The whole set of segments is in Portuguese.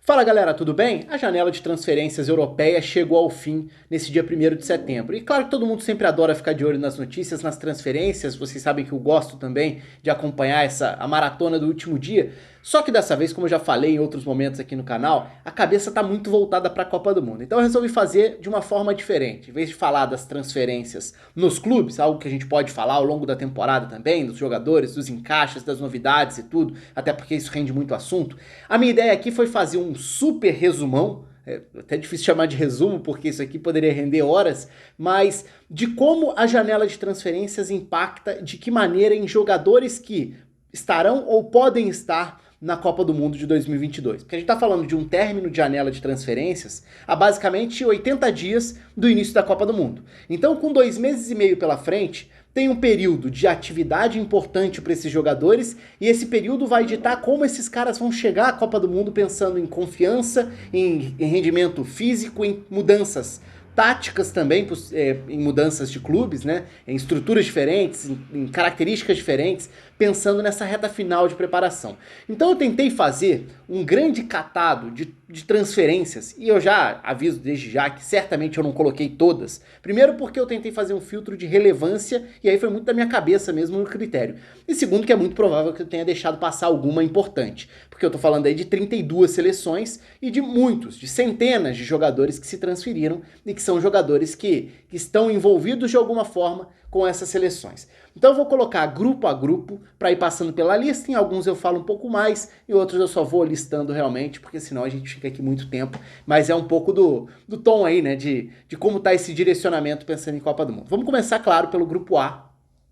Fala galera, tudo bem? A janela de transferências europeia chegou ao fim nesse dia 1º de setembro. E claro que todo mundo sempre adora ficar de olho nas notícias, nas transferências, vocês sabem que eu gosto também de acompanhar a maratona do último dia. Só que dessa vez, como eu já falei em outros momentos aqui no canal, a cabeça está muito voltada para a Copa do Mundo. Então eu resolvi fazer de uma forma diferente. Em vez de falar das transferências nos clubes, algo que a gente pode falar ao longo da temporada também, dos jogadores, dos encaixes, das novidades e tudo, até porque isso rende muito assunto, a minha ideia aqui foi fazer um super resumão, é até difícil chamar de resumo porque isso aqui poderia render horas, mas de como a janela de transferências impacta, de que maneira em jogadores que estarão ou podem estar na Copa do Mundo de 2022. Porque a gente está falando de um término de janela de transferências há basicamente 80 dias do início da Copa do Mundo. Então, com 2 meses e meio pela frente, tem um período de atividade importante para esses jogadores e esse período vai ditar como esses caras vão chegar à Copa do Mundo pensando em confiança, em rendimento físico, em mudanças táticas também, em mudanças de clubes, né? Em estruturas diferentes, em características diferentes, pensando nessa reta final de preparação. Então eu tentei fazer um grande catado de transferências, e eu já aviso desde já que certamente eu não coloquei todas. Primeiro porque eu tentei fazer um filtro de relevância, e aí foi muito da minha cabeça mesmo no critério. E segundo que é muito provável que eu tenha deixado passar alguma importante, porque eu tô falando aí de 32 seleções e de centenas de jogadores que se transferiram e que são jogadores que estão envolvidos de alguma forma com essas seleções. Então eu vou colocar grupo a grupo para ir passando pela lista. Em alguns eu falo um pouco mais, em outros eu só vou listando realmente, porque senão a gente fica aqui muito tempo. Mas é um pouco do tom aí, né, de como tá esse direcionamento pensando em Copa do Mundo. Vamos começar, claro, pelo grupo A,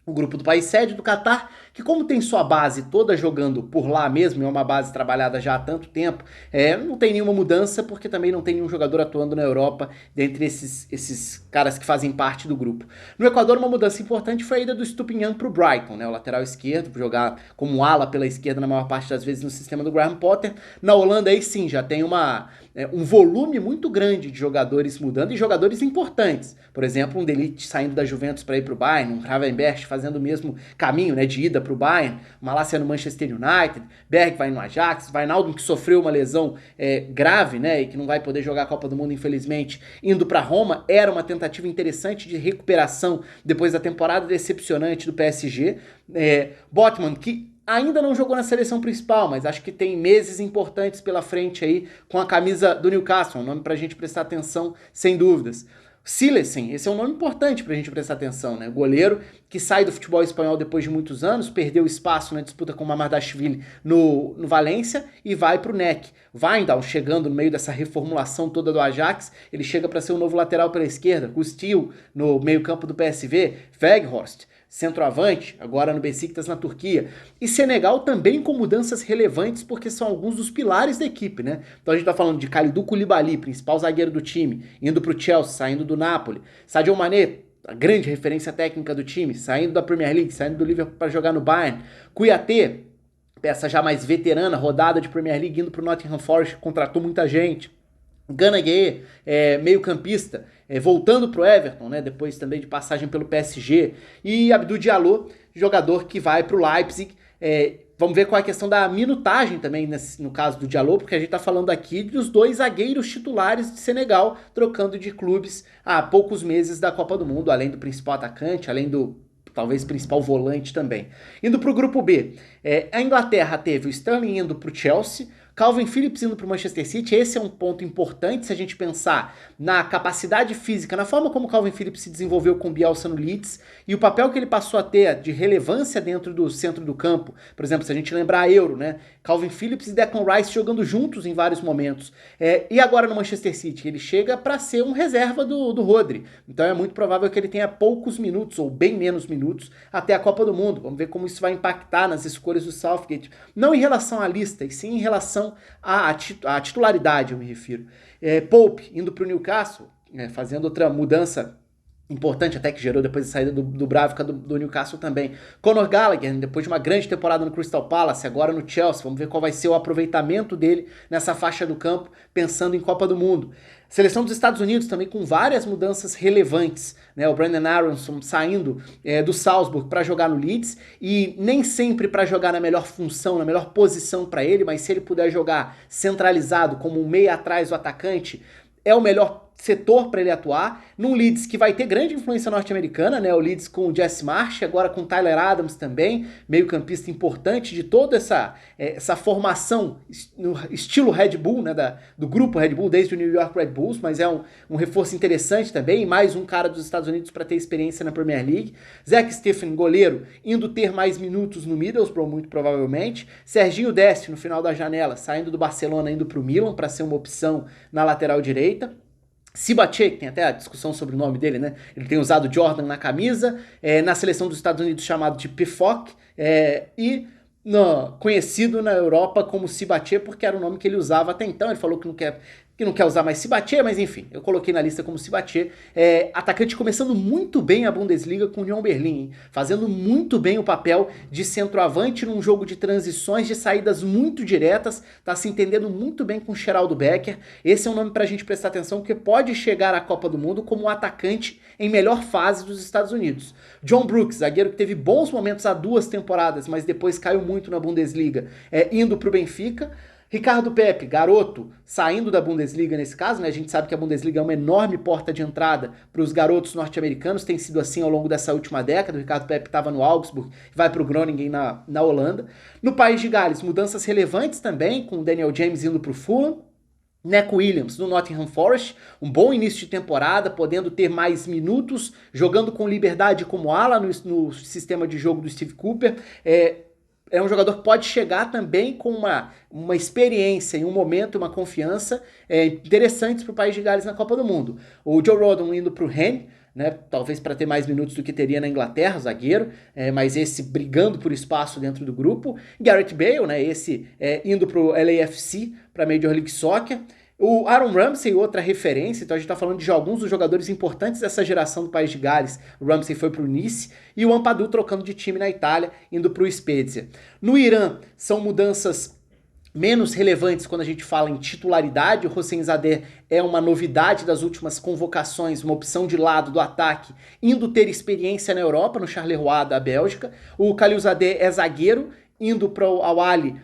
o grupo do país sede do Catar, que como tem sua base toda jogando por lá mesmo, é uma base trabalhada já há tanto tempo, não tem nenhuma mudança, porque também não tem nenhum jogador atuando na Europa dentre esses caras que fazem parte do grupo. No Equador, uma mudança importante foi a ida do Estupinhan para o Brighton, né, o lateral esquerdo, para jogar como ala pela esquerda na maior parte das vezes no sistema do Graham Potter. Na Holanda, aí sim, já tem um volume muito grande de jogadores mudando e jogadores importantes. Por exemplo, um De Ligt saindo da Juventus para ir para o Bayern, um Gravenberch fazendo o mesmo caminho, né, de ida para o Bayern, Malacia no Manchester United, Berg vai no Ajax, Wijnaldum que sofreu uma lesão grave, né, e que não vai poder jogar a Copa do Mundo infelizmente, indo para Roma, era uma tentativa interessante de recuperação depois da temporada decepcionante do PSG. Botman, que ainda não jogou na seleção principal, mas acho que tem meses importantes pela frente aí com a camisa do Newcastle, um nome pra gente prestar atenção sem dúvidas. Silesen, esse é um nome importante pra gente prestar atenção, né? Goleiro que sai do futebol espanhol depois de muitos anos, perdeu espaço na disputa com o Mamardashvili no Valência e vai pro NEC. Wijndal chegando no meio dessa reformulação toda do Ajax, ele chega para ser o novo lateral pela esquerda, Gustil no meio-campo do PSV, Weghorst centroavante, agora no Besiktas na Turquia. E Senegal também com mudanças relevantes, porque são alguns dos pilares da equipe, né? Então a gente tá falando de Kalidou Koulibaly, principal zagueiro do time, indo pro Chelsea, saindo do Napoli. Sadio Mané, a grande referência técnica do time, saindo da Premier League, saindo do Liverpool para jogar no Bayern. Kouyaté, peça já mais veterana, rodada de Premier League, indo pro Nottingham Forest, contratou muita gente. Gana Gueye, meio campista, voltando pro Everton, né, depois também de passagem pelo PSG, e Abdou Diallo, jogador que vai pro Leipzig. Vamos ver qual é a questão da minutagem também no caso do Diallo, porque a gente tá falando aqui dos dois zagueiros titulares de Senegal, trocando de clubes há poucos meses da Copa do Mundo, além do principal atacante, além do talvez principal volante também. Indo pro grupo B, a Inglaterra teve o Sterling indo pro Chelsea, Calvin Phillips indo para o Manchester City. Esse é um ponto importante se a gente pensar na capacidade física, na forma como Calvin Phillips se desenvolveu com o Bielsa no Leeds e o papel que ele passou a ter de relevância dentro do centro do campo. Por exemplo, se a gente lembrar a Euro, né? Calvin Phillips e Declan Rice jogando juntos em vários momentos. E agora no Manchester City, ele chega para ser um reserva do Rodri. Então é muito provável que ele tenha poucos minutos, ou bem menos minutos, até a Copa do Mundo. Vamos ver como isso vai impactar nas escolhas do Southgate. Não em relação à lista, e sim em relação à titularidade, eu me refiro. Pope indo para o Newcastle, fazendo outra mudança importante até que gerou depois a saída do Bravka do Newcastle também. Conor Gallagher, depois de uma grande temporada no Crystal Palace, agora no Chelsea, vamos ver qual vai ser o aproveitamento dele nessa faixa do campo, pensando em Copa do Mundo. Seleção dos Estados Unidos também com várias mudanças relevantes, né? O Brandon Aronson saindo do Salzburg para jogar no Leeds, e nem sempre para jogar na melhor função, na melhor posição para ele, mas se ele puder jogar centralizado como um meia atrás do atacante, é o melhor setor para ele atuar, num Leeds que vai ter grande influência norte-americana, né? O Leeds com o Jesse Marsh, agora com o Tyler Adams também, meio-campista importante de toda essa formação no estilo Red Bull, né? Do grupo Red Bull, desde o New York Red Bulls, mas é um reforço interessante também, mais um cara dos Estados Unidos para ter experiência na Premier League. Zach Steffen, goleiro, indo ter mais minutos no Middlesbrough, muito provavelmente. Serginho Dest, no final da janela, saindo do Barcelona, indo para o Milan, para ser uma opção na lateral direita. Sibache, que tem até a discussão sobre o nome dele, né? Ele tem usado Jordan na camisa, na seleção dos Estados Unidos chamado de Pifoc, conhecido na Europa como Sibache, porque era o nome que ele usava até então. Ele falou que não quer usar mais Sibache, mas enfim, eu coloquei na lista como Sibache. Atacante começando muito bem a Bundesliga com o Union Berlin, hein? Fazendo muito bem o papel de centroavante num jogo de transições, de saídas muito diretas, tá se entendendo muito bem com o Geraldo Becker. Esse é um nome pra gente prestar atenção, porque pode chegar à Copa do Mundo como um atacante em melhor fase dos Estados Unidos. John Brooks, zagueiro que teve bons momentos há 2 temporadas, mas depois caiu muito na Bundesliga, indo pro Benfica. Ricardo Pepe, garoto, saindo da Bundesliga nesse caso, né? A gente sabe que a Bundesliga é uma enorme porta de entrada para os garotos norte-americanos, tem sido assim ao longo dessa última década. O Ricardo Pepe estava no Augsburg, vai para o Groningen na Holanda. No País de Gales, mudanças relevantes também, com o Daniel James indo para o Fulham. Neco Williams, do Nottingham Forest, um bom início de temporada, podendo ter mais minutos, jogando com liberdade como ala no sistema de jogo do Steve Cooper. É um jogador que pode chegar também com uma experiência em um momento, uma confiança interessantes para o País de Gales na Copa do Mundo. O Joe Rodon indo para o Rennes, né, talvez para ter mais minutos do que teria na Inglaterra, zagueiro, mas esse brigando por espaço dentro do grupo. Gareth Bale, né, esse indo para o LAFC, para a Major League Soccer. O Aaron Ramsey, outra referência, então a gente está falando de alguns dos jogadores importantes dessa geração do País de Gales. O Ramsey foi para o Nice e o Ampadu trocando de time na Itália, indo para o Spezia. No Irã, são mudanças menos relevantes quando a gente fala em titularidade. O Hossein Zadeh é uma novidade das últimas convocações, uma opção de lado do ataque, indo ter experiência na Europa, no Charleroi da Bélgica. O Khalil Zadeh é zagueiro, indo para o Al-Ahly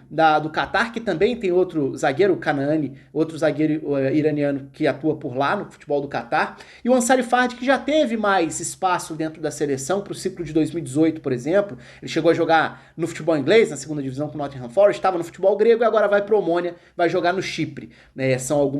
do Catar, que também tem outro zagueiro, o Kanaani, outro zagueiro iraniano que atua por lá no futebol do Catar, e o Ansari Fardi, que já teve mais espaço dentro da seleção para o ciclo de 2018, por exemplo. Ele chegou a jogar no futebol inglês, na segunda divisão com o Nottingham Forest, estava no futebol grego e agora vai para o Omônia, vai jogar no Chipre. São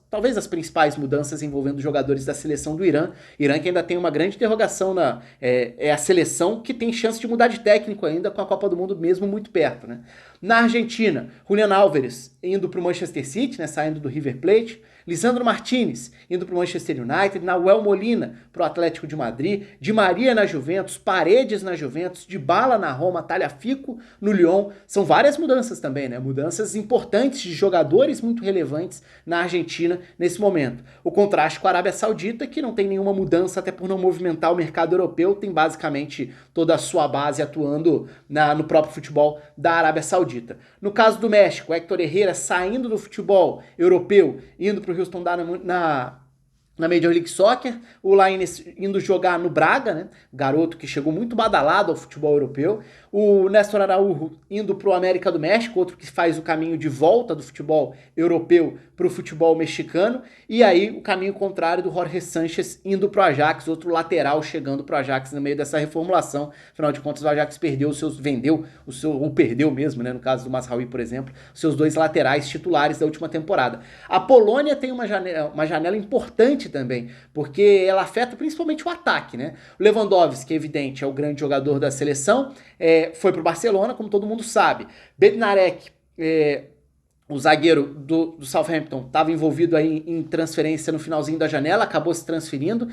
talvez as principais mudanças envolvendo jogadores da seleção do Irã. Irã que ainda tem uma grande interrogação é a seleção que tem chance de mudar de técnico ainda com a Copa do Mundo mesmo muito perto, né? Na Argentina, Julián Álvares indo para o Manchester City, né, saindo do River Plate. Lisandro Martinez indo para o Manchester United, Nahuel Molina para o Atlético de Madrid, Di Maria na Juventus, Paredes na Juventus, Dybala na Roma, Tagliafico no Lyon. São várias mudanças também, né? Mudanças importantes de jogadores muito relevantes na Argentina nesse momento. O contraste com a Arábia Saudita, que não tem nenhuma mudança, até por não movimentar o mercado europeu, tem basicamente toda a sua base atuando no próprio futebol da Arábia Saudita. No caso do México, Héctor Herrera saindo do futebol europeu, indo para o Houston Dynamo na Major League Soccer, o Lainez indo jogar no Braga, né? Garoto que chegou muito badalado ao futebol europeu. O Néstor Araújo indo para o América do México, outro que faz o caminho de volta do futebol europeu para o futebol mexicano. E aí o caminho contrário do Jorge Sánchez indo para o Ajax, outro lateral chegando para o Ajax no meio dessa reformulação. Afinal de contas, o Ajax perdeu mesmo, né? No caso do Mazraoui, por exemplo, os seus 2 laterais titulares da última temporada. A Polônia tem uma janela importante também, porque ela afeta principalmente o ataque, né? O Lewandowski, é evidente, é o grande jogador da seleção, foi pro Barcelona, como todo mundo sabe. Bednarek, o zagueiro do Southampton, estava envolvido aí em transferência no finalzinho da janela, acabou se transferindo.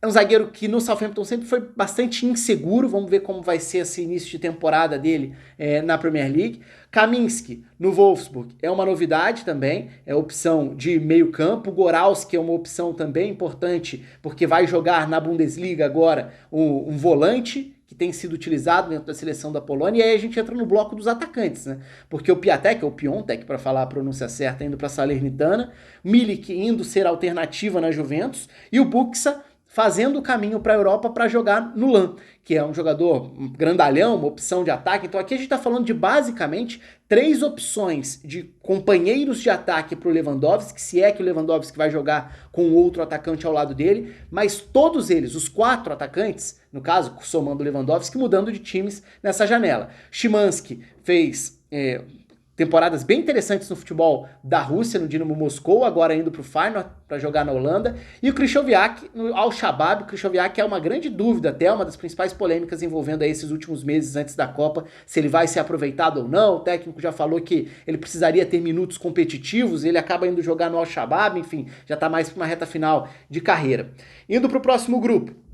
É um zagueiro que no Southampton sempre foi bastante inseguro. Vamos ver como vai ser esse início de temporada dele na Premier League. Kaminski, no Wolfsburg, é uma novidade também. É opção de meio campo. Goralski é uma opção também importante, porque vai jogar na Bundesliga agora um volante que tem sido utilizado dentro da seleção da Polônia. E aí a gente entra no bloco dos atacantes, né? Porque o Piatek, ou Piontek, para falar a pronúncia certa, indo para a Salernitana. Milik indo ser alternativa na Juventus. E o Buxa fazendo o caminho para a Europa para jogar no LAN, que é um jogador grandalhão, uma opção de ataque. Então aqui a gente está falando de basicamente 3 opções de companheiros de ataque para o Lewandowski, se é que o Lewandowski vai jogar com outro atacante ao lado dele, mas todos eles, os 4 atacantes, no caso, somando o Lewandowski, mudando de times nessa janela. Szymanski fez temporadas bem interessantes no futebol da Rússia, no Dinamo Moscou, agora indo para o Feyenoord para jogar na Holanda, e o Krychowiak no Al-Shabaab. O Krychowiak é uma grande dúvida, até uma das principais polêmicas envolvendo aí esses últimos meses antes da Copa, se ele vai ser aproveitado ou não. O técnico já falou que ele precisaria ter minutos competitivos, ele acaba indo jogar no Al-Shabaab, enfim, já está mais para uma reta final de carreira. Indo para o próximo grupo.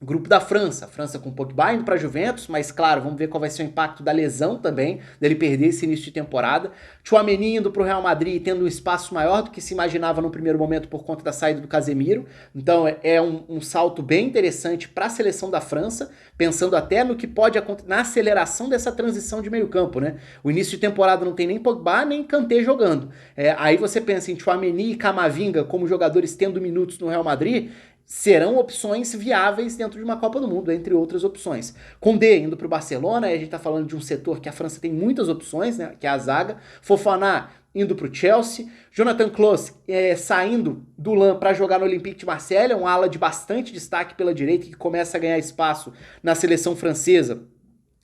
Grupo da França, a França com Pogba indo para a Juventus, mas claro, vamos ver qual vai ser o impacto da lesão também, dele perder esse início de temporada. Tchouaméni indo para o Real Madrid, tendo um espaço maior do que se imaginava no primeiro momento por conta da saída do Casemiro. Então é um salto bem interessante para a seleção da França, pensando até no que pode acontecer na aceleração dessa transição de meio campo, né? O início de temporada não tem nem Pogba nem Kanté jogando. Aí você pensa em Tchouaméni e Camavinga como jogadores tendo minutos no Real Madrid, serão opções viáveis dentro de uma Copa do Mundo, entre outras opções. Koundé indo para o Barcelona, aí a gente está falando de um setor que a França tem muitas opções, né, que é a zaga. Fofana indo para o Chelsea. Jonathan Klose saindo do LAN para jogar no Olympique de Marseille, um ala de bastante destaque pela direita que começa a ganhar espaço na seleção francesa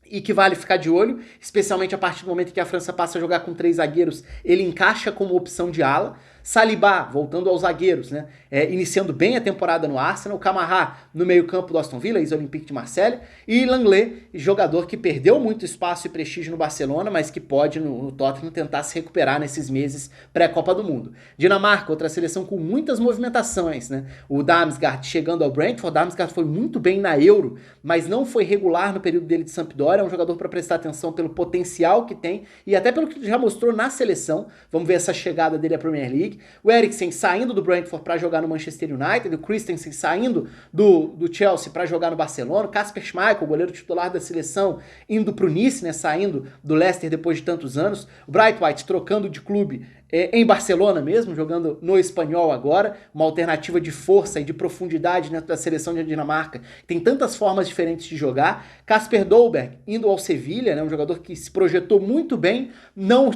e que vale ficar de olho, especialmente a partir do momento que a França passa a jogar com 3 zagueiros, ele encaixa como opção de ala. Saliba, voltando aos zagueiros, né? Iniciando bem a temporada no Arsenal. Camara no meio-campo do Aston Villa, ex-Olympique de Marseille. E Langley, jogador que perdeu muito espaço e prestígio no Barcelona, mas que pode no Tottenham tentar se recuperar nesses meses pré-Copa do Mundo. Dinamarca, outra seleção com muitas movimentações, né? O Damsgaard chegando ao Brentford. O Damsgaard foi muito bem na Euro, mas não foi regular no período dele de Sampdoria. É um jogador para prestar atenção pelo potencial que tem e até pelo que já mostrou na seleção. Vamos ver essa chegada dele à Premier League. O Eriksen saindo do Brentford para jogar no Manchester United, o Christensen saindo do Chelsea para jogar no Barcelona, o Kasper Schmeichel, goleiro titular da seleção, indo para o Nice, né, saindo do Leicester depois de tantos anos, o Braithwaite trocando de clube em Barcelona mesmo, jogando no Espanhol agora, uma alternativa de força e de profundidade dentro da seleção de Dinamarca. Tem tantas formas diferentes de jogar. Kasper Dolberg indo ao Sevilha, né, um jogador que se projetou muito bem, não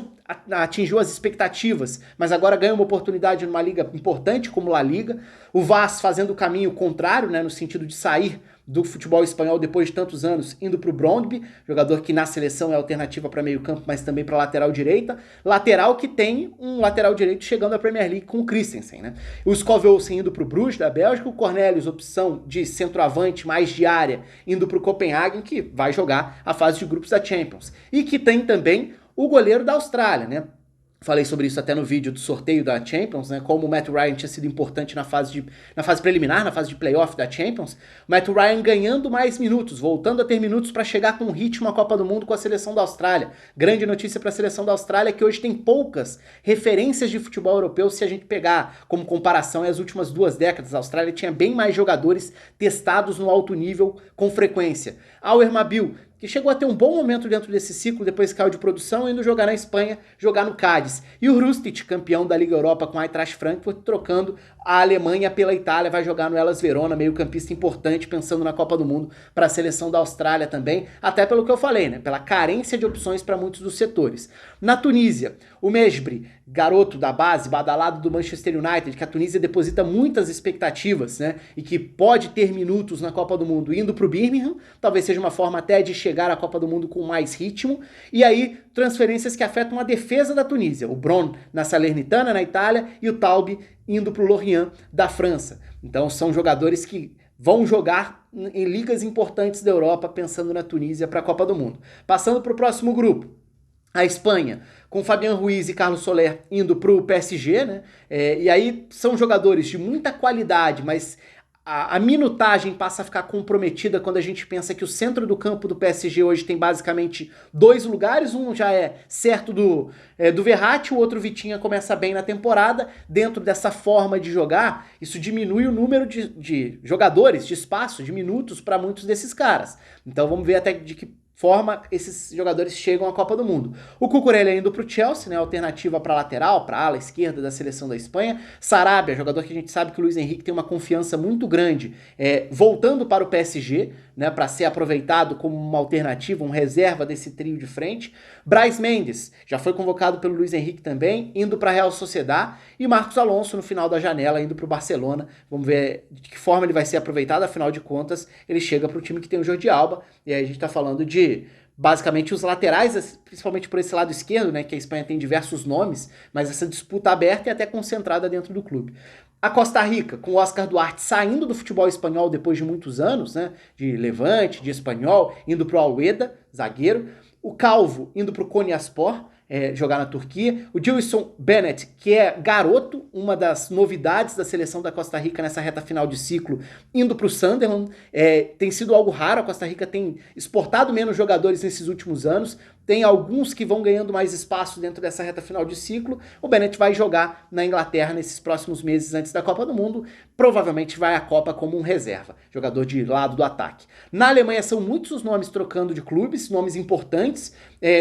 atingiu as expectativas, mas agora ganha uma oportunidade numa liga importante como La Liga. O Vaz fazendo o caminho contrário, né, no sentido de sair do futebol espanhol depois de tantos anos, indo para o Brøndby, jogador que na seleção é alternativa para meio campo, mas também para lateral direita. Lateral que tem um lateral direito chegando à Premier League com o Christensen, né? O Skov-Olsen indo para o Bruges, da Bélgica. O Cornelius, opção de centroavante mais de área, indo para o Copenhagen, que vai jogar a fase de grupos da Champions. E que tem também o goleiro da Austrália, né? Falei sobre isso até no vídeo do sorteio da Champions, né? Como o Matt Ryan tinha sido importante na fase preliminar, na fase de playoff da Champions. O Matt Ryan ganhando mais minutos, voltando a ter minutos para chegar com ritmo à Copa do Mundo com a seleção da Austrália. Grande notícia para a seleção da Austrália, que hoje tem poucas referências de futebol europeu se a gente pegar como comparação as últimas 2 décadas. A Austrália tinha bem mais jogadores testados no alto nível com frequência. Auer Mabil, que chegou a ter um bom momento dentro desse ciclo, depois caiu de produção, indo jogar na Espanha, jogar no Cádiz. E o Hrustic, campeão da Liga Europa com a Eintracht Frankfurt, trocando a Alemanha pela Itália, vai jogar no Hellas Verona, meio campista importante, pensando na Copa do Mundo para a seleção da Austrália também, até pelo que eu falei, né? Pela carência de opções para muitos dos setores. Na Tunísia, o Mesbri, garoto da base, badalado do Manchester United, que a Tunísia deposita muitas expectativas, né? E que pode ter minutos na Copa do Mundo indo para o Birmingham, talvez seja uma forma até de chegar à Copa do Mundo com mais ritmo. E aí, transferências que afetam a defesa da Tunísia. O Bron na Salernitana, na Itália, e o Taube indo para o Lorient da França. Então são jogadores que vão jogar em ligas importantes da Europa, pensando na Tunísia para a Copa do Mundo. Passando para o próximo grupo. A Espanha, com Fabián Ruiz e Carlos Soler indo para o PSG, né? E aí são jogadores de muita qualidade, mas a minutagem passa a ficar comprometida quando a gente pensa que o centro do campo do PSG hoje tem basicamente dois lugares, um já é certo do Verratti, o outro Vitinha começa bem na temporada. Dentro dessa forma de jogar, isso diminui o número de jogadores, de espaço, de minutos para muitos desses caras. Então vamos ver até de que forma esses jogadores chegam à Copa do Mundo. O Cucurella indo para o Chelsea, né, alternativa para lateral, para ala esquerda da seleção da Espanha. Sarabia, jogador que a gente sabe que o Luiz Henrique tem uma confiança muito grande, voltando para o PSG, né, para ser aproveitado como uma alternativa, um reserva desse trio de frente. Brais Mendes, já foi convocado pelo Luiz Henrique também, indo para a Real Sociedad. E Marcos Alonso no final da janela, indo para o Barcelona. Vamos ver de que forma ele vai ser aproveitado, afinal de contas, ele chega para o time que tem o Jordi Alba, e aí a gente está falando de basicamente os laterais, principalmente por esse lado esquerdo, né, que a Espanha tem diversos nomes, mas essa disputa aberta e até concentrada dentro do clube. A Costa Rica, com o Oscar Duarte saindo do futebol espanhol depois de muitos anos, né, de Levante, de Espanhol, indo para o Al-Wehda, zagueiro. O Calvo indo para o Konyaspor, jogar na Turquia. O Dilson Bennett, que é garoto, uma das novidades da seleção da Costa Rica nessa reta final de ciclo, indo para o Sunderland. Tem sido algo raro, a Costa Rica tem exportado menos jogadores nesses últimos anos, tem alguns que vão ganhando mais espaço dentro dessa reta final de ciclo. O Bennett vai jogar na Inglaterra nesses próximos meses antes da Copa do Mundo, provavelmente vai à Copa como um reserva, jogador de lado do ataque. Na Alemanha são muitos os nomes trocando de clubes, nomes importantes.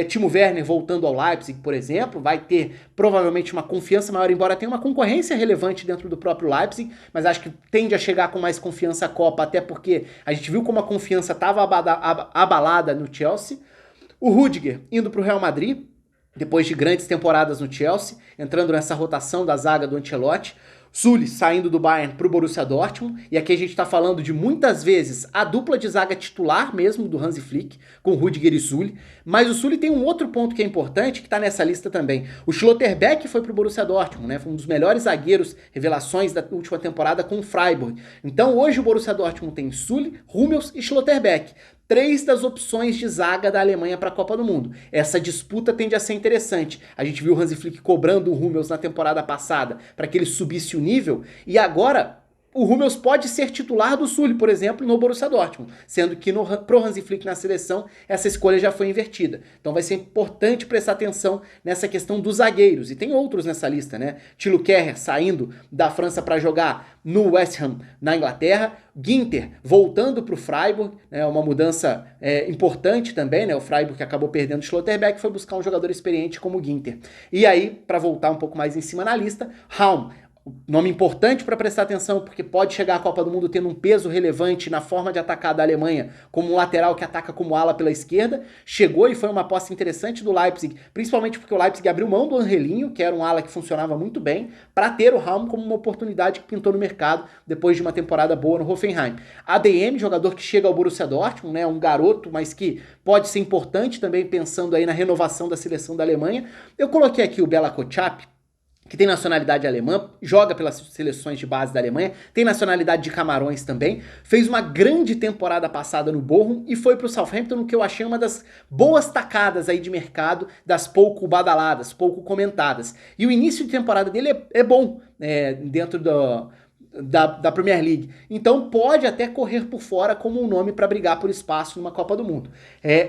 Timo Werner voltando ao Leipzig, por exemplo, vai ter provavelmente uma confiança maior, embora tenha uma concorrência relevante dentro do próprio Leipzig, mas acho que tende a chegar com mais confiança à Copa, até porque a gente viu como a confiança estava abalada no Chelsea. O Rudiger indo para o Real Madrid, depois de grandes temporadas no Chelsea, entrando nessa rotação da zaga do Ancelotti. Sully saindo do Bayern para o Borussia Dortmund, e aqui a gente está falando de muitas vezes a dupla de zaga titular mesmo do Hansi Flick, com Rudiger e Sully, mas o Sully tem um outro ponto que é importante, que está nessa lista também. O Schlotterbeck foi para o Borussia Dortmund, né? Foi um dos melhores zagueiros, revelações da última temporada com o Freiburg. Então hoje o Borussia Dortmund tem Sully, Hummels e Schlotterbeck. 3 das opções de zaga da Alemanha para a Copa do Mundo. Essa disputa tende a ser interessante. A gente viu o Hansi Flick cobrando o Hummels na temporada passada para que ele subisse o nível, e agora o Hummels pode ser titular do Sully, por exemplo, no Borussia Dortmund, sendo que pro Hansi Flick na seleção essa escolha já foi invertida. Então vai ser importante prestar atenção nessa questão dos zagueiros, e tem outros nessa lista, né? Thilo Kehrer saindo da França para jogar no West Ham na Inglaterra, Ginter voltando para o Freiburg, né? Uma mudança importante também, né? O Freiburg que acabou perdendo o Schlotterbeck foi buscar um jogador experiente como o Ginter. E aí, para voltar um pouco mais em cima na lista, Raum, nome importante para prestar atenção, porque pode chegar à Copa do Mundo tendo um peso relevante na forma de atacar da Alemanha, como um lateral que ataca como ala pela esquerda. Chegou e foi uma aposta interessante do Leipzig, principalmente porque o Leipzig abriu mão do Angelinho, que era um ala que funcionava muito bem, para ter o Raum como uma oportunidade que pintou no mercado depois de uma temporada boa no Hoffenheim. ADM, jogador que chega ao Borussia Dortmund, né, um garoto, mas que pode ser importante também pensando aí na renovação da seleção da Alemanha. Eu coloquei aqui o Bela Kotchap, que tem nacionalidade alemã, joga pelas seleções de base da Alemanha, tem nacionalidade de Camarões também, fez uma grande temporada passada no Bochum e foi para o Southampton, no que eu achei uma das boas tacadas aí de mercado, das pouco badaladas, pouco comentadas. E o início de temporada dele é bom, dentro da Premier League. Então pode até correr por fora como um nome para brigar por espaço numa Copa do Mundo.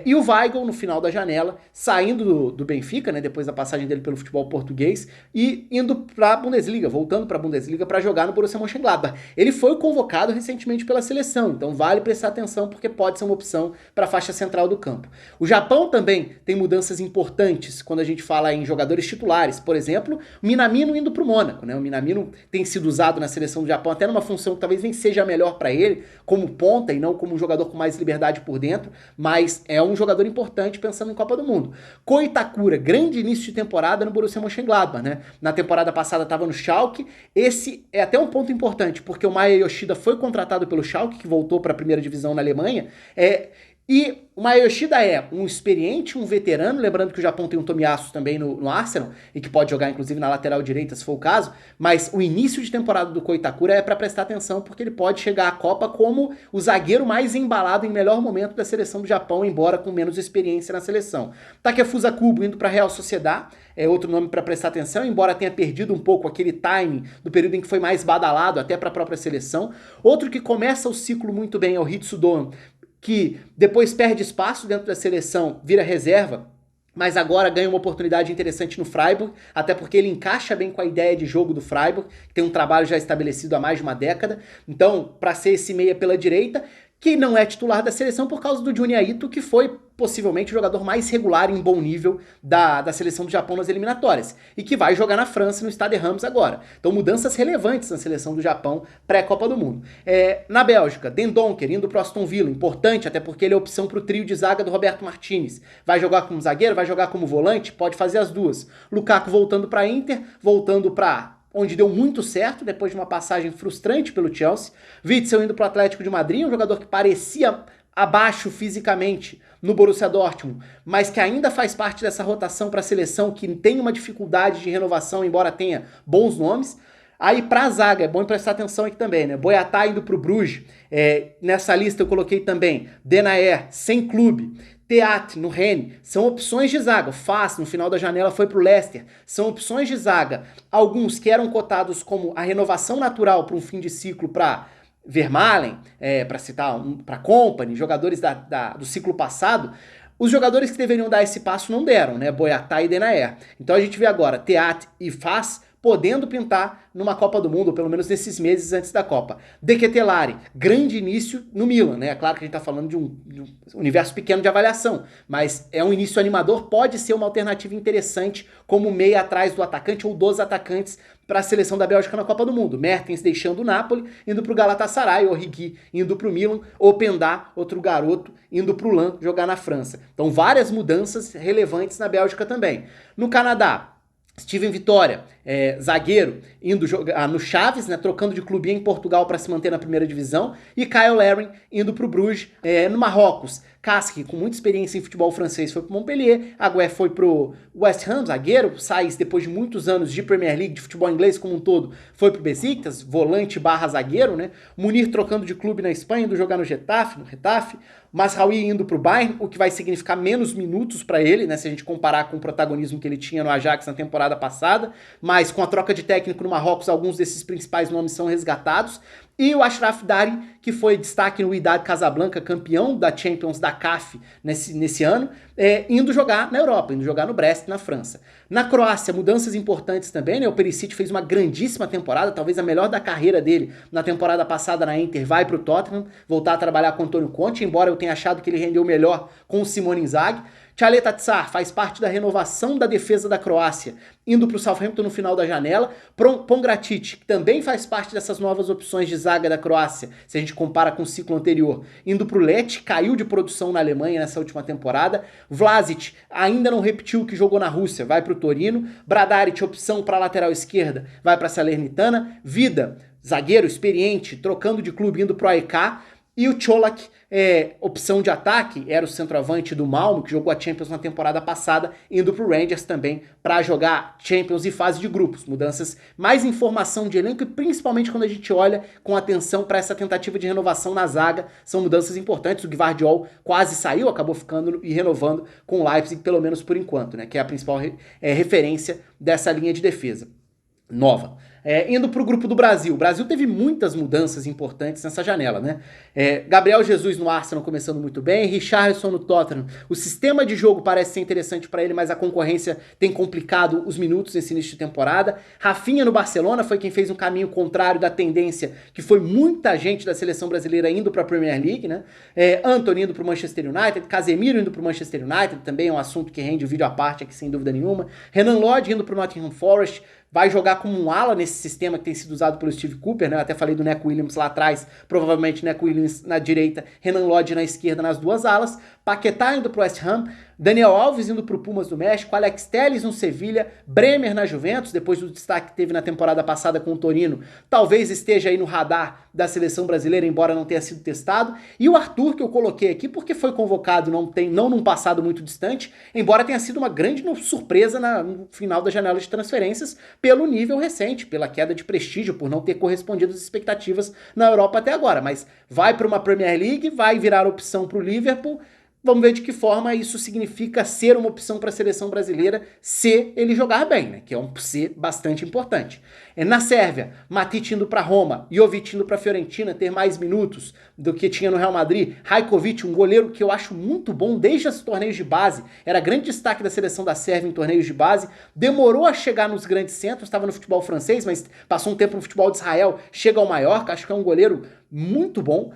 E o Weigl, no final da janela, saindo do Benfica, né, depois da passagem dele pelo futebol português, e indo para a Bundesliga, voltando para a Bundesliga para jogar no Borussia Mönchengladbach. Ele foi convocado recentemente pela seleção, então vale prestar atenção porque pode ser uma opção para a faixa central do campo. O Japão também tem mudanças importantes quando a gente fala em jogadores titulares. Por exemplo, o Minamino indo para o Mônaco, né? O Minamino tem sido usado na seleção do Japão até numa função que talvez nem seja a melhor para ele, como ponta e não como um jogador com mais liberdade por dentro, mas é um jogador importante pensando em Copa do Mundo. Ko Itakura, grande início de temporada no Borussia Mönchengladbach, né? Na temporada passada estava no Schalke. Esse é até um ponto importante, porque o Maya Yoshida foi contratado pelo Schalke, que voltou para a primeira divisão na Alemanha, E o Maya Yoshida é um experiente, um veterano, lembrando que o Japão tem um Tomiyasu também no Arsenal, e que pode jogar inclusive na lateral direita se for o caso, mas o início de temporada do Ko Itakura é para prestar atenção, porque ele pode chegar à Copa como o zagueiro mais embalado em melhor momento da seleção do Japão, embora com menos experiência na seleção. Takefusa Kubo indo para a Real Sociedad, é outro nome para prestar atenção, embora tenha perdido um pouco aquele timing do período em que foi mais badalado até para a própria seleção. Outro que começa o ciclo muito bem é o Hitsu Doan, que depois perde espaço dentro da seleção, vira reserva, mas agora ganha uma oportunidade interessante no Freiburg, até porque ele encaixa bem com a ideia de jogo do Freiburg, que tem um trabalho já estabelecido há mais de uma década. Então, para ser esse meia pela direita, que não é titular da seleção por causa do Junya Ito, que foi possivelmente o jogador mais regular em bom nível da seleção do Japão nas eliminatórias, e que vai jogar na França, no Stade Reims agora. Então mudanças relevantes na seleção do Japão pré-Copa do Mundo. Na Bélgica, Den Donker indo pro Aston Villa, importante, até porque ele é opção pro trio de zaga do Roberto Martinez. Vai jogar como zagueiro, vai jogar como volante, pode fazer as duas. Lukaku voltando para Inter, voltando para onde deu muito certo, depois de uma passagem frustrante pelo Chelsea. Witsel indo pro Atlético de Madrid, um jogador que parecia abaixo fisicamente no Borussia Dortmund, mas que ainda faz parte dessa rotação para a seleção, que tem uma dificuldade de renovação, embora tenha bons nomes. Aí pra zaga, é bom prestar atenção aqui também, né? Boyata indo pro Bruges, nessa lista eu coloquei também Denayer, sem clube, Teat no Rennes, são opções de zaga. Faz, no final da janela, foi pro Leicester. São opções de zaga. Alguns que eram cotados como a renovação natural para um fim de ciclo para Vermaelen, para citar, para Kompany, jogadores do ciclo passado. Os jogadores que deveriam dar esse passo não deram, né? Boyata e Denayer. Então a gente vê agora Teat e Faz podendo pintar numa Copa do Mundo, ou pelo menos nesses meses antes da Copa. De Ketelaere, grande início no Milan, né? É claro que a gente tá falando de um universo pequeno de avaliação, mas é um início animador, pode ser uma alternativa interessante como meia atrás do atacante ou dos atacantes para a seleção da Bélgica na Copa do Mundo. Mertens deixando o Napoli, indo pro Galatasaray, Origi indo pro Milan, Openda, outro garoto, indo pro Lan jogar na França. Então várias mudanças relevantes na Bélgica também. No Canadá, Steven Vitória, zagueiro, indo jogar no Chaves, né, trocando de clube em Portugal para se manter na primeira divisão, e Kyle Larin indo para o Bruges. No Marrocos, Kasky, com muita experiência em futebol francês, foi para o Montpellier, Agüé foi para o West Ham, zagueiro, Saïs, depois de muitos anos de Premier League, de futebol inglês como um todo, foi para o Besiktas, volante barra zagueiro, né, Munir trocando de clube na Espanha, indo jogar no Getafe, Mazraoui indo para o Bayern, o que vai significar menos minutos para ele, né, se a gente comparar com o protagonismo que ele tinha no Ajax na temporada passada, mas com a troca de técnico no Marrocos, alguns desses principais nomes são resgatados. E o Achraf Dari, que foi destaque no Wydad Casablanca, campeão da Champions da CAF nesse ano, indo jogar na Europa, indo jogar no Brest, na França. Na Croácia, mudanças importantes também, né? O Perisic fez uma grandíssima temporada, talvez a melhor da carreira dele na temporada passada na Inter, vai para o Tottenham, voltar a trabalhar com o Antônio Conte, embora eu tenha achado que ele rendeu melhor com o Simone Inzaghi. Chaleta Tsar faz parte da renovação da defesa da Croácia, indo para o Southampton no final da janela. Pongratic, que também faz parte dessas novas opções de zaga da Croácia, se a gente compara com o ciclo anterior, indo para o Lecce, caiu de produção na Alemanha nessa última temporada. Vlasic ainda não repetiu o que jogou na Rússia, vai para o Torino. Bradaric, opção para a lateral esquerda, vai para a Salernitana. Vida, zagueiro experiente, trocando de clube, indo para o AEK. E o Čolak, opção de ataque, era o centroavante do Malmo, que jogou a Champions na temporada passada, indo pro Rangers também para jogar Champions e fase de grupos. Mudanças, mais informação de elenco e principalmente quando a gente olha com atenção para essa tentativa de renovação na zaga, são mudanças importantes. O Gvardiol quase saiu, acabou ficando e renovando com o Leipzig, pelo menos por enquanto, né, que é a principal referência dessa linha de defesa nova. Indo para o grupo do Brasil. O Brasil teve muitas mudanças importantes nessa janela, né? Gabriel Jesus no Arsenal começando muito bem, Richarlison no Tottenham. O sistema de jogo parece ser interessante para ele, mas a concorrência tem complicado os minutos nesse início de temporada. Rafinha no Barcelona foi quem fez um caminho contrário da tendência, que foi muita gente da seleção brasileira indo para a Premier League, né? Antony indo para o Manchester United, Casemiro indo para o Manchester United, também é um assunto que rende o vídeo à parte aqui sem dúvida nenhuma. Renan Lodge indo para o Nottingham Forest, vai jogar como um ala nesse sistema que tem sido usado pelo Steve Cooper, né? Eu até falei do Neco Williams lá atrás, provavelmente Neco Williams na direita, Renan Lodge na esquerda nas duas alas. Paquetá indo pro West Ham, Daniel Alves indo pro Pumas do México, Alex Telles no Sevilha, Bremer na Juventus, depois do destaque que teve na temporada passada com o Torino, talvez esteja aí no radar da seleção brasileira, embora não tenha sido testado, e o Arthur, que eu coloquei aqui porque foi convocado não num passado muito distante, embora tenha sido uma grande surpresa no final da janela de transferências, pelo nível recente, pela queda de prestígio, por não ter correspondido às expectativas na Europa até agora, mas vai para uma Premier League, vai virar opção para o Liverpool. Vamos ver de que forma isso significa ser uma opção para a seleção brasileira se ele jogar bem, né? Que é um ser bastante importante. Na Sérvia, Matic indo para Roma, Jovic indo para Fiorentina, ter mais minutos do que tinha no Real Madrid. Rajkovic, um goleiro que eu acho muito bom desde os torneios de base, era grande destaque da seleção da Sérvia em torneios de base, demorou a chegar nos grandes centros, estava no futebol francês, mas passou um tempo no futebol de Israel, chega ao Mallorca, acho que é um goleiro muito bom.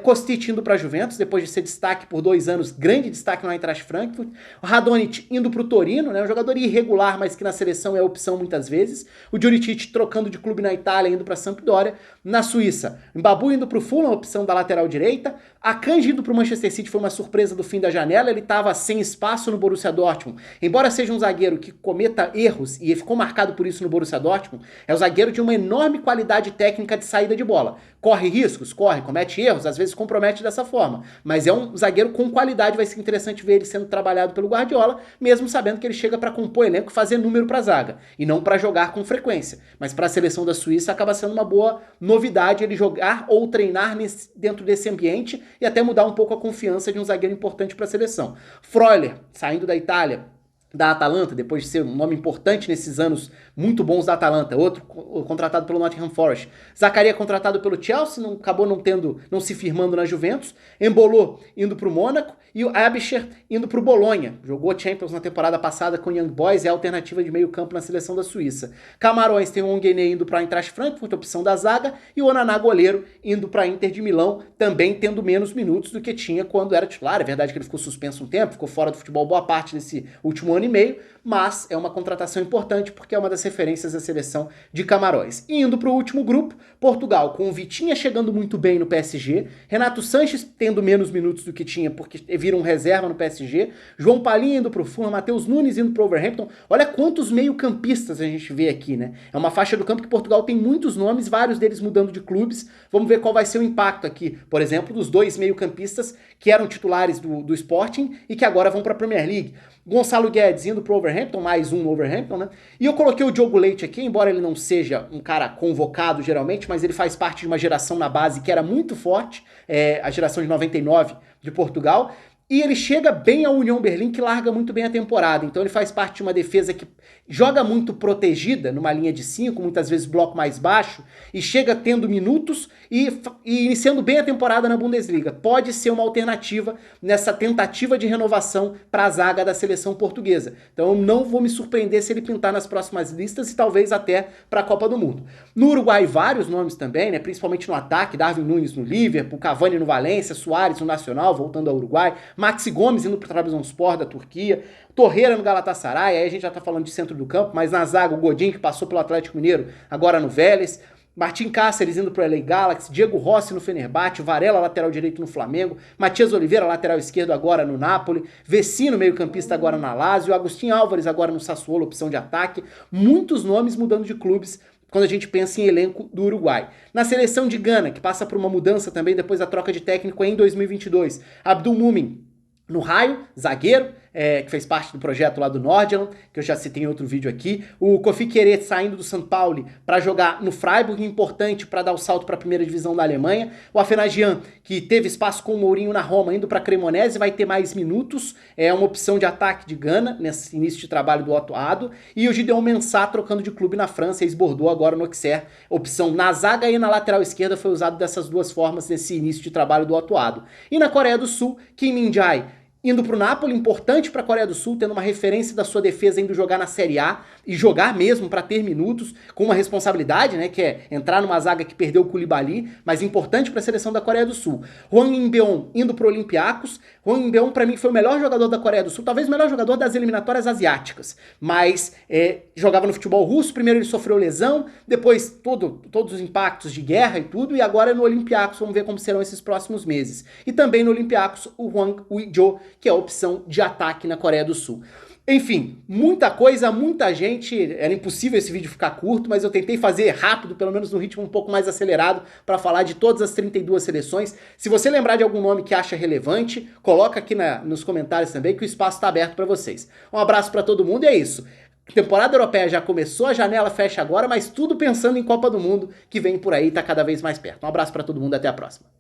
Kostic indo para a Juventus, depois de ser destaque por 2 anos, grande destaque no Eintracht Frankfurt. O Radonjic indo para o Torino, né, um jogador irregular, mas que na seleção é opção muitas vezes. O Juricic trocando de clube na Itália, indo para a Sampdoria. Na Suíça, Mbabu indo para o Fulham, opção da lateral direita. Akanji indo para o Manchester City, foi uma surpresa do fim da janela, ele estava sem espaço no Borussia Dortmund. Embora seja um zagueiro que cometa erros, e ficou marcado por isso no Borussia Dortmund, é um zagueiro de uma enorme qualidade técnica de saída de bola. Corre riscos? Corre. Comete erros? Às vezes compromete dessa forma. Mas é um zagueiro com qualidade, vai ser interessante ver ele sendo trabalhado pelo Guardiola, mesmo sabendo que ele chega para compor elenco e fazer número para a zaga, e não para jogar com frequência. Mas para a seleção da Suíça acaba sendo uma boa novidade ele jogar ou treinar dentro desse ambiente e até mudar um pouco a confiança de um zagueiro importante para a seleção. Freuler, saindo da Itália, da Atalanta, depois de ser um nome importante nesses anos muito bons da Atalanta, outro contratado pelo Nottingham Forest. Zakaria contratado pelo Chelsea, acabou não se firmando na Juventus. Embolo indo para o Mônaco e o Abisher indo para o Bolonha. Jogou Champions na temporada passada com o Young Boys, é a alternativa de meio campo na seleção da Suíça. Camarões tem o Onguené indo para a Eintracht Frankfurt, opção da zaga, e o Onaná goleiro indo para a Inter de Milão, também tendo menos minutos do que tinha quando era titular. É verdade que ele ficou suspenso um tempo, ficou fora do futebol boa parte desse último ano e meio, mas é uma contratação importante porque é uma das referências da seleção de Camarões. E indo para o último grupo, Portugal, com o Vitinha chegando muito bem no PSG, Renato Sanches tendo menos minutos do que tinha porque vira um reserva no PSG, João Palhinha indo para o Fulham, Matheus Nunes indo para o Wolverhampton. Olha quantos meio-campistas a gente vê aqui, né? É uma faixa do campo que Portugal tem muitos nomes, vários deles mudando de clubes. Vamos ver qual vai ser o impacto aqui, por exemplo, dos 2 meio-campistas que eram titulares do Sporting e que agora vão para a Premier League. Gonçalo Guedes indo pro Wolverhampton, mais um no Wolverhampton, né? E eu coloquei o Diogo Leite aqui, embora ele não seja um cara convocado geralmente, mas ele faz parte de uma geração na base que era muito forte, a geração de 99 de Portugal. E ele chega bem ao União Berlim, que larga muito bem a temporada. Então ele faz parte de uma defesa que joga muito protegida, numa linha de 5, muitas vezes bloco mais baixo, e chega tendo minutos e iniciando bem a temporada na Bundesliga. Pode ser uma alternativa nessa tentativa de renovação para a zaga da seleção portuguesa. Então eu não vou me surpreender se ele pintar nas próximas listas e talvez até para a Copa do Mundo. No Uruguai, vários nomes também, né? Principalmente no ataque, Darwin Núñez no Liverpool, Cavani no Valência, Suárez no Nacional, voltando ao Uruguai, Maxi Gomes indo para o Trabzonspor da Turquia, Torreira no Galatasaray, aí a gente já tá falando de centro do campo, mas na zaga o Godin, que passou pelo Atlético Mineiro, agora no Vélez, Martin Cáceres indo pro LA Galaxy, Diego Rossi no Fenerbahçe, Varela lateral direito no Flamengo, Matias Oliveira lateral esquerdo agora no Napoli, Vecino meio campista agora na Lazio, Agustin Álvares agora no Sassuolo, opção de ataque, muitos nomes mudando de clubes quando a gente pensa em elenco do Uruguai. Na seleção de Gana, que passa por uma mudança também depois da troca de técnico em 2022, Abdul Mumin no Raio, zagueiro, que fez parte do projeto lá do Nordjylland, que eu já citei em outro vídeo aqui. O Kofi Queret saindo do São Paulo para jogar no Freiburg, importante para dar o salto para a primeira divisão da Alemanha. O Afenagian, que teve espaço com o Mourinho na Roma, indo para a Cremonese, vai ter mais minutos. É uma opção de ataque de Gana, nesse início de trabalho do Otto Addo. E o Gideon Mensah trocando de clube na França, ex-Bordeaux agora no Auxerre. Opção na zaga e na lateral esquerda foi usado dessas duas formas nesse início de trabalho do Otto Addo. E na Coreia do Sul, Kim Min-jae indo para o Napoli, importante para a Coreia do Sul, tendo uma referência da sua defesa indo jogar na Série A e jogar mesmo para ter minutos, com uma responsabilidade, né, que é entrar numa zaga que perdeu o Koulibaly, mas importante para a seleção da Coreia do Sul. Hwang In-beom indo para o Olympiacos. Hwang In-beom para mim foi o melhor jogador da Coreia do Sul, talvez o melhor jogador das eliminatórias asiáticas, mas jogava no futebol russo, primeiro ele sofreu lesão, depois todos os impactos de guerra e tudo, e agora no Olympiacos, vamos ver como serão esses próximos meses. E também no Olympiacos o Hwang Ui-jo, que é a opção de ataque na Coreia do Sul. Enfim, muita coisa, muita gente, era impossível esse vídeo ficar curto, mas eu tentei fazer rápido, pelo menos no ritmo um pouco mais acelerado, para falar de todas as 32 seleções. Se você lembrar de algum nome que acha relevante, coloca aqui nos comentários também, que o espaço está aberto para vocês. Um abraço para todo mundo e é isso. A temporada europeia já começou, a janela fecha agora, mas tudo pensando em Copa do Mundo, que vem por aí e está cada vez mais perto. Um abraço para todo mundo, até a próxima.